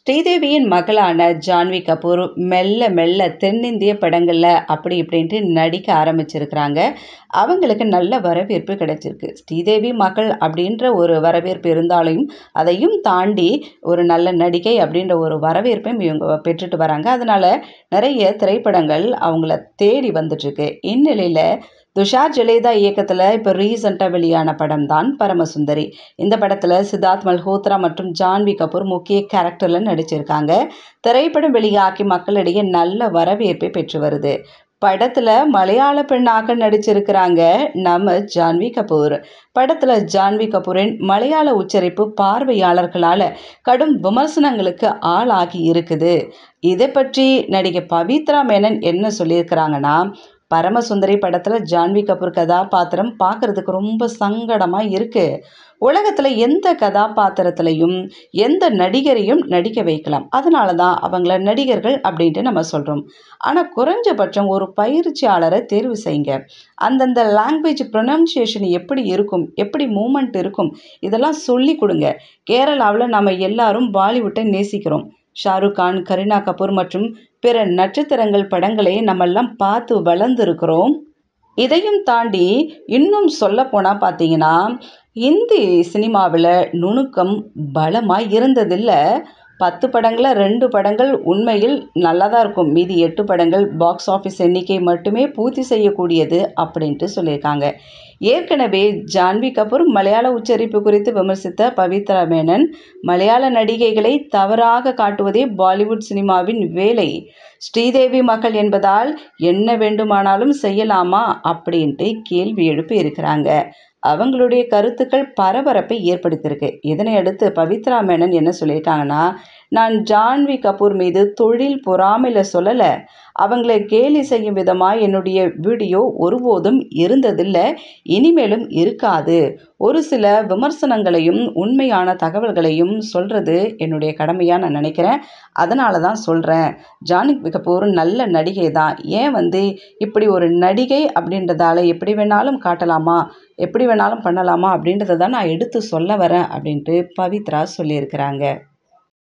ஸ்ரீதேவியின் மகளான ஜான்வி கபூர் மெல்ல மெல்ல தென்னிந்திய படங்கள்ல அப்படி இப்படின்ட்டு நடிக்க ஆரம்பிச்சிருக்கிறாங்க. அவங்களுக்கு நல்ல வரவேற்பு கிடைச்சிருக்கு. ஸ்ரீதேவி மகள் அப்படின்ற ஒரு வரவேற்பு இருந்தாலும், அதையும் தாண்டி ஒரு நல்ல நடிகை அப்படின்ற ஒரு வரவேற்பையும் இவங்க பெற்றுட்டு வராங்க. அதனால நிறைய திரைப்படங்கள் அவங்கள தேடி வந்துட்டுருக்கு. இந்நிலையில துஷார் ஜலேதா இயக்கத்தில் இப்போ ரீசெண்டாக வெளியான படம் தான் பரமசுந்தரி. இந்த படத்தில் சித்தார்த் மல்ஹோத்ரா மற்றும் ஜான்வி கபூர் முக்கிய கேரக்டரில் நடிச்சிருக்காங்க. திரைப்படம் வெளியாகி மக்களிடையே நல்ல வரவேற்பை பெற்று வருது. படத்துல மலையாள பெண்ணாக நடிச்சிருக்கிறாங்க நம்ம ஜான்வி கபூர். படத்துல ஜான்வி கபூரின் மலையாள உச்சரிப்பு பார்வையாளர்களால கடும் விமர்சனங்களுக்கு ஆளாகி இருக்குது. இதை பற்றி நடிகை பவித்ரா மேனன் என்ன சொல்லியிருக்கிறாங்கன்னா, பரமசுந்தரி படத்துல ஜான்வி கபூர் கதாபாத்திரம் பார்க்கறதுக்கு ரொம்ப சங்கடமா இருக்கு. உலகத்துல எந்த கதாபாத்திரத்திலையும் எந்த நடிகரையும் நடிக்க வைக்கலாம். அதனால தான் அவங்கள நடிகர்கள் அப்படின்ட்டு நம்ம சொல்றோம். ஆனா குறைஞ்சபட்சம் ஒரு பயிற்சியாளரை தேர்வு செய்யுங்க. அந்தந்த லாங்குவேஜ் ப்ரொனன்சியேஷன் எப்படி இருக்கும், எப்படி மூமெண்ட் இருக்கும், இதெல்லாம் சொல்லி கொடுங்க. கேரளாவில் நம்ம எல்லாரும் பாலிவுட்டை நேசிக்கிறோம். ஷாருக் கான், கரீனா கபூர் மற்றும் பிற நட்சத்திரங்கள் படங்களை நம்மெல்லாம் பார்த்து வளர்ந்துருக்கிறோம். இதையும் தாண்டி இன்னும் சொல்லப்போனால் பார்த்தீங்கன்னா, இந்தி சினிமாவில் நுணுக்கம் பலமாக இருந்ததில்ல. 10 படங்கள 2 படங்கள் உண்மையில் நல்லா தான் இருக்கும். மீதி 8 படங்கள் பாக்ஸ் ஆஃபீஸ் எண்ணிக்கை மட்டுமே பூர்த்தி செய்யக்கூடியது அப்படின்ட்டு சொல்லியிருக்காங்க. ஏற்கனவே ஜான்வி கபூர் மலையாள உச்சரிப்பு குறித்து விமர்சித்த பவித்ரா மேனன், மலையாள நடிகைகளை தவறாக காட்டுவதே பாலிவுட் சினிமாவின் வேலை. ஸ்ரீதேவி மகள் என்பதால் என்ன வேண்டுமானாலும் செய்யலாமா அப்படின்ட்டு கேள்வி எழுப்பி இருக்கிறாங்க. அவங்களுடைய கருத்துக்கள் பரபரப்பை ஏற்படுத்தியிருக்கு. இதனை அடுத்து பவித்ரா மேனன் என்ன சொல்லியிருக்காங்கன்னா, நான் ஜான்வி கபூர் மீது தொழில் பொறாமையில் சொல்லலை. அவங்களை கேலி செய்யும் விதமாக என்னுடைய வீடியோ ஒருபோதும் இருந்ததில்லை, இனிமேலும் இருக்காது. ஒரு சில விமர்சனங்களையும் உண்மையான தகவல்களையும் சொல்கிறது என்னுடைய கடமையாக நான் நினைக்கிறேன். அதனால தான் சொல்கிறேன். ஜான்வி கபூர் நல்ல நடிகை தான். ஏன் இப்படி ஒரு நடிகை அப்படின்றதால எப்படி வேணாலும் காட்டலாமா, எப்படி வேணாலும் பண்ணலாமா அப்படின்றத தான் நான் எடுத்து சொல்ல வரேன் அப்படின்ட்டு பவித்ரா சொல்லியிருக்கிறாங்க.